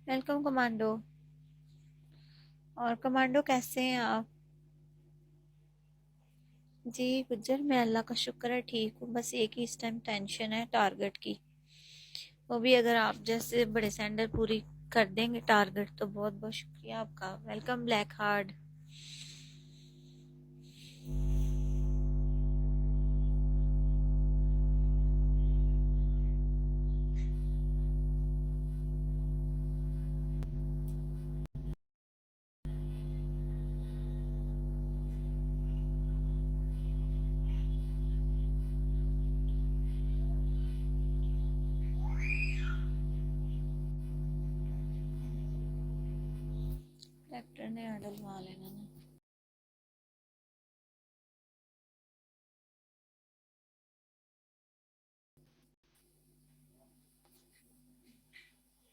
Welcome commando. और commando कैसे हैं आप? जी गुज्जर, मैं अल्लाह का शुक्र है ठीक हूँ। बस एक ही इस टाइम टेंशन है टारगेट की। वो भी अगर आप जैसे बड़े सेंडर पूरी कर देंगे टारगेट तो बहुत बहुत शुक्रिया आपका। Welcome black hard. ट्रैक्टर ने डलवा लेना ना।